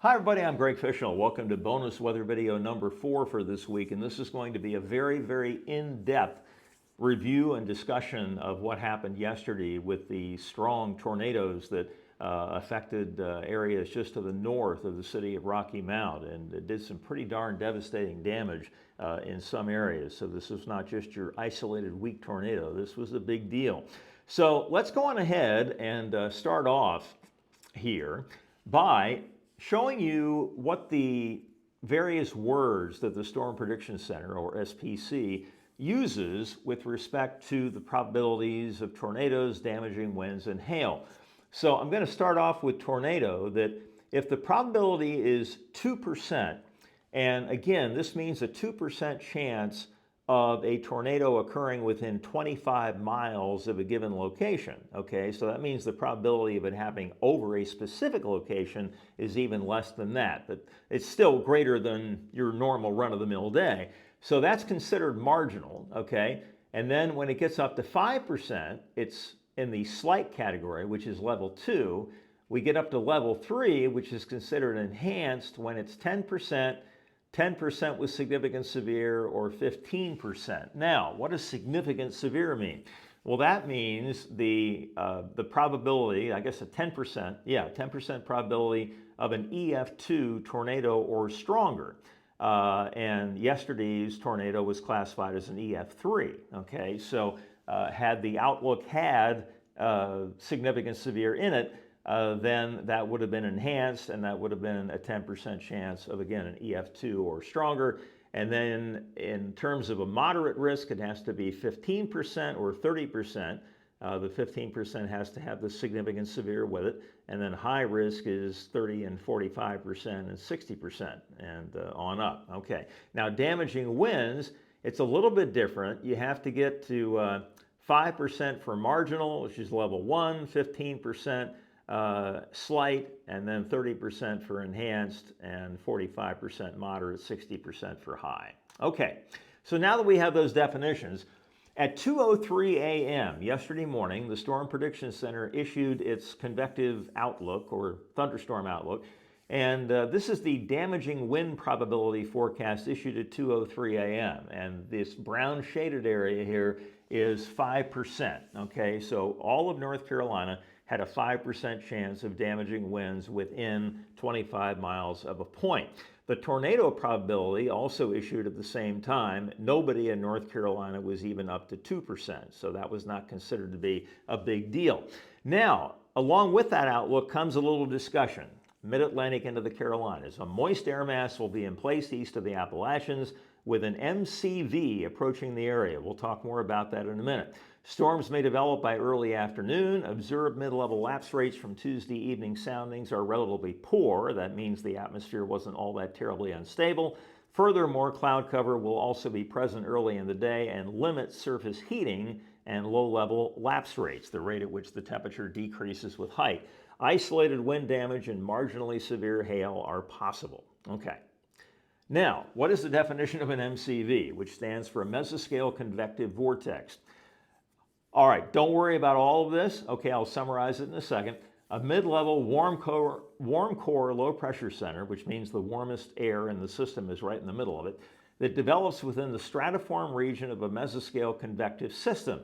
Hi everybody, I'm Greg Fishel. Welcome to bonus weather video number 4 for this week, and this is going to be a very in-depth review and discussion of what happened yesterday with the strong tornadoes that affected areas just to the north of the city of Rocky Mount, and it did some pretty darn devastating damage in some areas. So this is not just your isolated weak tornado. This was a big deal. So let's go on ahead and start off here by showing you what the various words that the Storm Prediction Center, or SPC, uses with respect to the probabilities of tornadoes, damaging winds, and hail. So I'm going to start off with tornado, that if the probability is 2%, and again, this means a 2% chance of a tornado occurring within 25 miles of a given location. Okay, so that means the probability of it happening over a specific location is even less than that, but it's still greater than your normal run-of-the-mill day. So that's considered marginal, okay? And then when it gets up to 5%, it's in the slight category, which is level 2. We get up to level 3, which is considered enhanced when it's 10%, 10% with significant severe, or 15%. Now, what does significant severe mean? Well, that means the probability, I guess a 10%, 10% probability of an EF2 tornado or stronger. And yesterday's tornado was classified as an EF3, okay? So had the outlook had significant severe in it, then that would have been enhanced, and that would have been a 10% chance of, again, an EF2 or stronger. And then in terms of a moderate risk, it has to be 15% or 30%. The 15% has to have the significant severe with it, and then high risk is 30 and 45% and 60% and on up. Okay, now damaging winds, it's a little bit different. You have to get to 5% for marginal, which is level 1, 15% slight, and then 30% for enhanced, and 45% moderate, 60% for high. Okay, so now that we have those definitions, at 2:03 a.m. yesterday morning, the Storm Prediction Center issued its convective outlook, or thunderstorm outlook, and this is the damaging wind probability forecast issued at 2:03 a.m. And this brown shaded area here is 5%. Okay, so all of North Carolina had a 5% chance of damaging winds within 25 miles of a point. The tornado probability, also issued at the same time, nobody in North Carolina was even up to 2%, so that was not considered to be a big deal. Now, along with that outlook comes a little discussion. Mid-Atlantic into the Carolinas. A moist air mass will be in place east of the Appalachians with an MCV approaching the area. We'll talk more about that in a minute. Storms may develop by early afternoon. Observed mid-level lapse rates from Tuesday evening soundings are relatively poor. That means the atmosphere wasn't all that terribly unstable. Furthermore, cloud cover will also be present early in the day and limit surface heating and low-level lapse rates, the rate at which the temperature decreases with height. Isolated wind damage and marginally severe hail are possible. Okay. Now, what is the definition of an MCV, which stands for a mesoscale convective vortex? All right, don't worry about all of this. Okay, I'll summarize it in a second. A mid-level warm core low pressure center, which means the warmest air in the system is right in the middle of it, that develops within the stratiform region of a mesoscale convective system.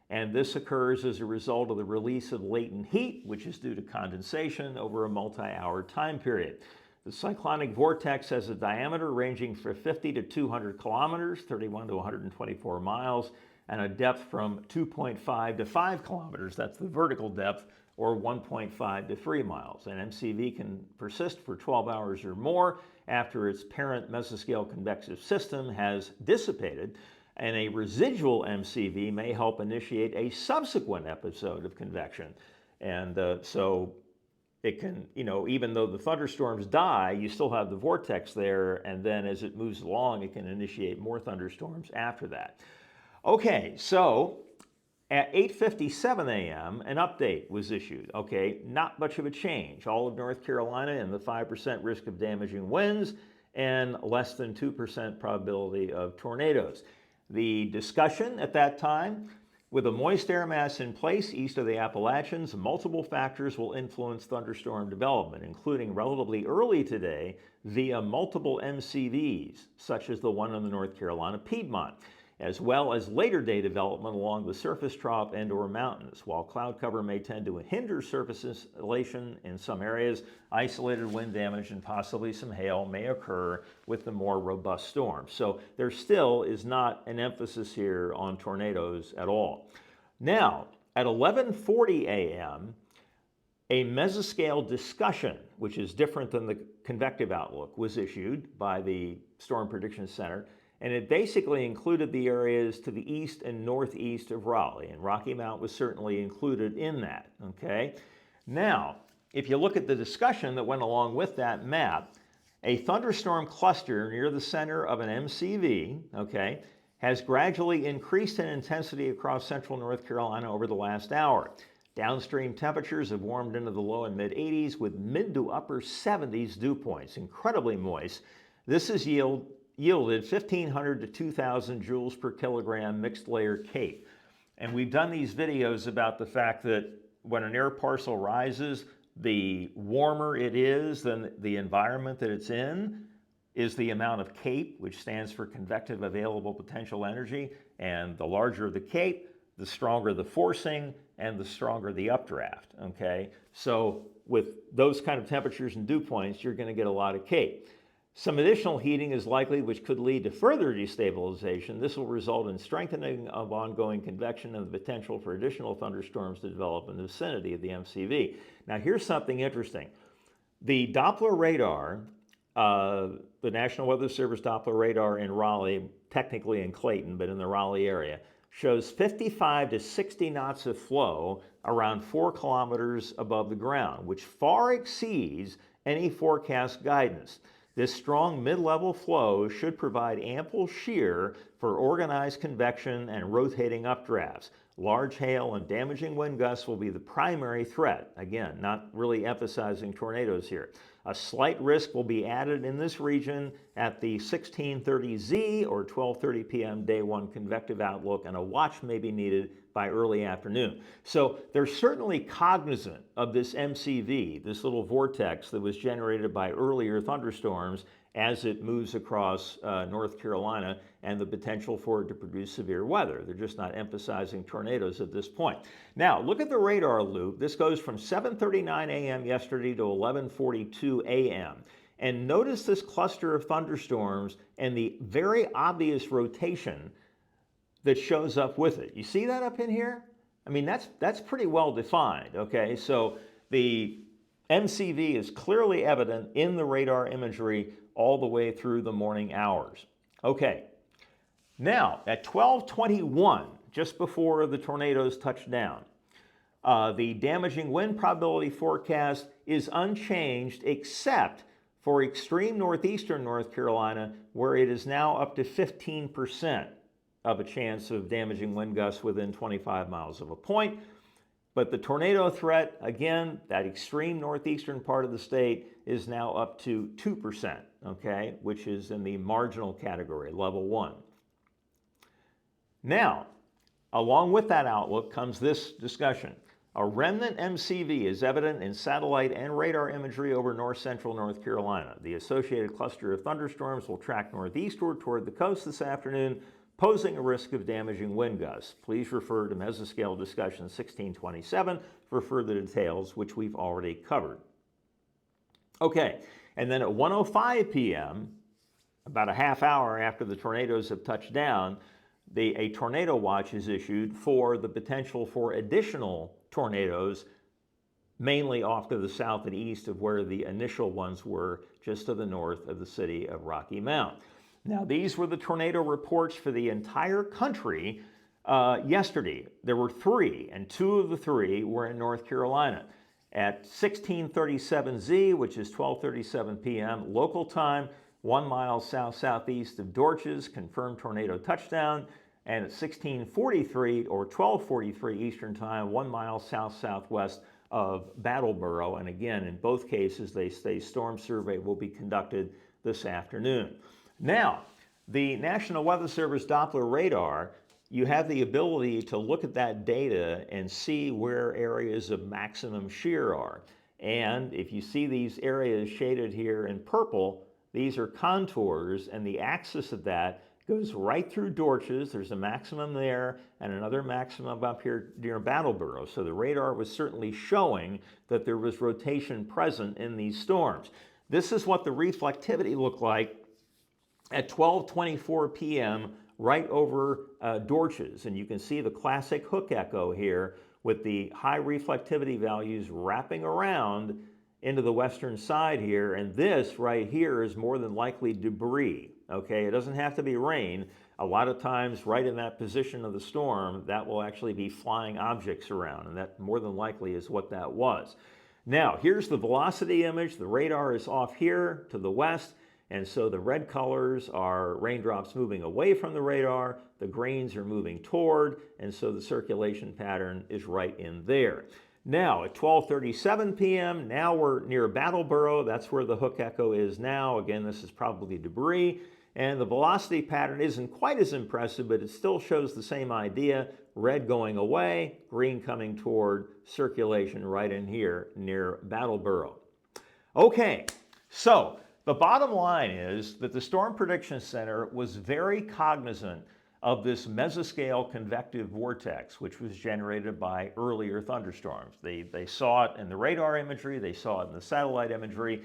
And this occurs as a result of the release of latent heat, which is due to condensation over a multi-hour time period. The cyclonic vortex has a diameter ranging from 50 to 200 kilometers, 31 to 124 miles, and a depth from 2.5 to 5 kilometers, that's the vertical depth, or 1.5 to 3 miles. An MCV can persist for 12 hours or more after its parent mesoscale convective system has dissipated, and a residual MCV may help initiate a subsequent episode of convection. And so it can, even though the thunderstorms die, you still have the vortex there, and then as it moves along, it can initiate more thunderstorms after that. Okay, so at 8:57 a.m., an update was issued. Okay, not much of a change. All of North Carolina and the 5% risk of damaging winds and less than 2% probability of tornadoes. The discussion at that time With a moist air mass in place east of the Appalachians, multiple factors will influence thunderstorm development, including relatively early today via multiple MCVs, such as the one in the North Carolina Piedmont, as well as later day development along the surface trough and/or mountains. While cloud cover may tend to hinder surface insulation in some areas, isolated wind damage and possibly some hail may occur with the more robust storms. So there still is not an emphasis here on tornadoes at all. Now, at 11:40 a.m., a mesoscale discussion, which is different than the convective outlook, was issued by the Storm Prediction Center, and it basically included the areas to the east and northeast of Raleigh, and Rocky Mount was certainly included in that, okay? Now, if you look at the discussion that went along with that map, a thunderstorm cluster near the center of an MCV, okay, has gradually increased in intensity across central North Carolina over the last hour. Downstream temperatures have warmed into the low and mid 80s with mid to upper 70s dew points, incredibly moist. This has yielded 1,500 to 2,000 joules per kilogram mixed layer CAPE. And we've done these videos about the fact that when an air parcel rises, the warmer it is than the environment that it's in is the amount of CAPE, which stands for convective available potential energy. And the larger the CAPE, the stronger the forcing and the stronger the updraft, okay? So with those kind of temperatures and dew points, you're gonna get a lot of CAPE. Some additional heating is likely, which could lead to further destabilization. This will result in strengthening of ongoing convection and the potential for additional thunderstorms to develop in the vicinity of the MCV. Now, here's something interesting. The Doppler radar, the National Weather Service Doppler radar in Raleigh, technically in Clayton, but in the Raleigh area, shows 55 to 60 knots of flow around 4 kilometers above the ground, which far exceeds any forecast guidance. This strong mid-level flow should provide ample shear for organized convection and rotating updrafts. Large hail and damaging wind gusts will be the primary threat. Again, not really emphasizing tornadoes here. A slight risk will be added in this region at the 1630Z or 12:30 p.m. day one convective outlook, and a watch may be needed by early afternoon. So they're certainly cognizant of this MCV, this little vortex that was generated by earlier thunderstorms as it moves across North Carolina and the potential for it to produce severe weather. They're just not emphasizing tornadoes at this point. Now, look at the radar loop. This goes from 7:39 a.m. yesterday to 11:42 a.m. And notice this cluster of thunderstorms and the very obvious rotation that shows up with it. You see that up in here? I mean, that's pretty well defined, okay? So the MCV is clearly evident in the radar imagery all the way through the morning hours. Okay, now at 12:21, just before the tornadoes touch down, the damaging wind probability forecast is unchanged except for extreme northeastern North Carolina, where it is now up to 15% of a chance of damaging wind gusts within 25 miles of a point. But the tornado threat, again, that extreme northeastern part of the state is now up to 2%, okay, which is in the marginal category, level 1. Now, along with that outlook comes this discussion. A remnant MCV is evident in satellite and radar imagery over north central North Carolina. The associated cluster of thunderstorms will track northeastward toward the coast this afternoon, posing a risk of damaging wind gusts. Please refer to Mesoscale Discussion 1627 for further details, which we've already covered. Okay, and then at 1:05 p.m., about a half hour after the tornadoes have touched down, a tornado watch is issued for the potential for additional tornadoes, mainly off to the south and east of where the initial ones were, just to the north of the city of Rocky Mount. Now, these were the tornado reports for the entire country yesterday. There were 3, and 2 of the 3 were in North Carolina. At 1637Z, which is 12:37 p.m. local time, 1 mile south-southeast of Dorches, confirmed tornado touchdown. And at 1643 or 12:43 Eastern time, 1 mile south-southwest of Brattleboro. And again, in both cases, they say storm survey will be conducted this afternoon. Now, the National Weather Service Doppler radar you have the ability to look at that data and see where areas of maximum shear are. And if you see these areas shaded here in purple, these are contours, and the axis of that goes right through Dorches. There's a maximum there and another maximum up here near Brattleboro. So the radar was certainly showing that there was rotation present in these storms. This is what the reflectivity looked like at 12:24 p.m. right over Dorches. And you can see the classic hook echo here with the high reflectivity values wrapping around into the western side here. And this right here is more than likely debris. Okay, it doesn't have to be rain. A lot of times right in that position of the storm, that will actually be flying objects around, and that more than likely is what that was. Now, here's the velocity image. The radar is off here to the west, and so the red colors are raindrops moving away from the radar, the greens are moving toward, and so the circulation pattern is right in there. Now, at 12:37 p.m., now we're near Brattleboro. That's where the hook echo is now. Again, this is probably debris. And the velocity pattern isn't quite as impressive, but it still shows the same idea. Red going away, green coming toward, circulation right in here near Brattleboro. Okay, so the bottom line is that the Storm Prediction Center was very cognizant of this mesoscale convective vortex, which was generated by earlier thunderstorms. They saw it in the radar imagery, they saw it in the satellite imagery,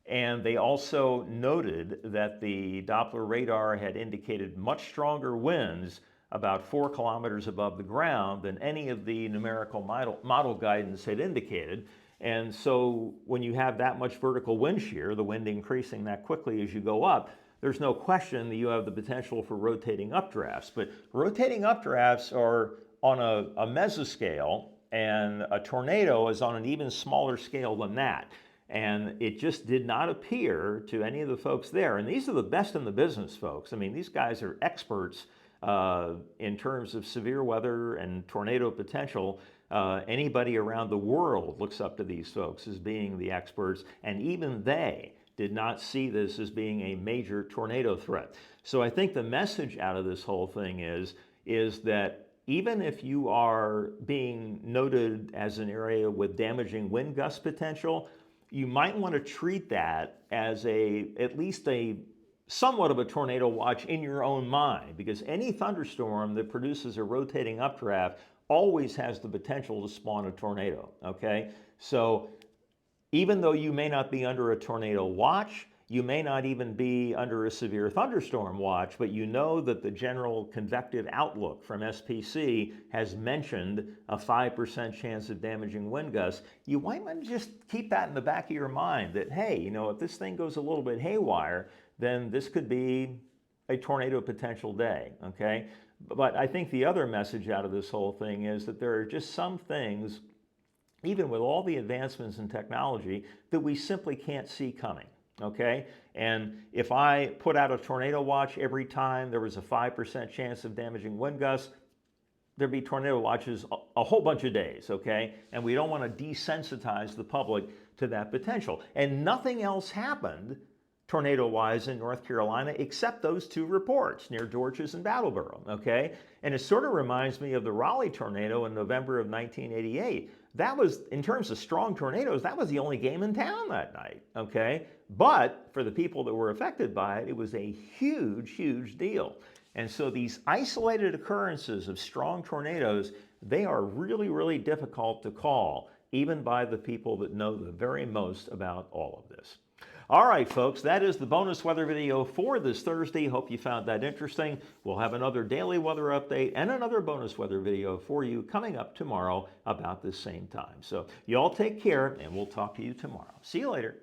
and they also noted that the Doppler radar had indicated much stronger winds about 4 kilometers above the ground than any of the numerical model guidance had indicated. And so when you have that much vertical wind shear, the wind increasing that quickly as you go up, there's no question that you have the potential for rotating updrafts. But rotating updrafts are on a mesoscale, and a tornado is on an even smaller scale than that. And it just did not appear to any of the folks there. And these are the best in the business, folks. I mean, these guys are experts in terms of severe weather and tornado potential. Anybody around the world looks up to these folks as being the experts, and even they did not see this as being a major tornado threat. So I think the message out of this whole thing is that even if you are being noted as an area with damaging wind gust potential, you might want to treat that as at least a somewhat of a tornado watch in your own mind, because any thunderstorm that produces a rotating updraft always has the potential to spawn a tornado, okay? So even though you may not be under a tornado watch, you may not even be under a severe thunderstorm watch, but you know that the general convective outlook from SPC has mentioned a 5% chance of damaging wind gusts. You might want to just keep that in the back of your mind that, hey, you know, if this thing goes a little bit haywire, then this could be a tornado potential day, okay? But I think the other message out of this whole thing is that there are just some things, even with all the advancements in technology, that we simply can't see coming. Okay, and if I put out a tornado watch every time there was a 5% chance of damaging wind gusts, there'd be tornado watches a whole bunch of days, okay? And we don't want to desensitize the public to that potential. And nothing else happened tornado-wise in North Carolina except those two reports near Dorches and Brattleboro, okay? And it sort of reminds me of the Raleigh tornado in November of 1988. That was, in terms of strong tornadoes, that was the only game in town that night, okay? But for the people that were affected by it, it was a huge, huge deal. And so these isolated occurrences of strong tornadoes, they are really, really difficult to call, even by the people that know the very most about all of this. All right, folks, that is the bonus weather video for this Thursday. Hope you found that interesting. We'll have another daily weather update and another bonus weather video for you coming up tomorrow about this same time. So you all take care, and we'll talk to you tomorrow. See you later.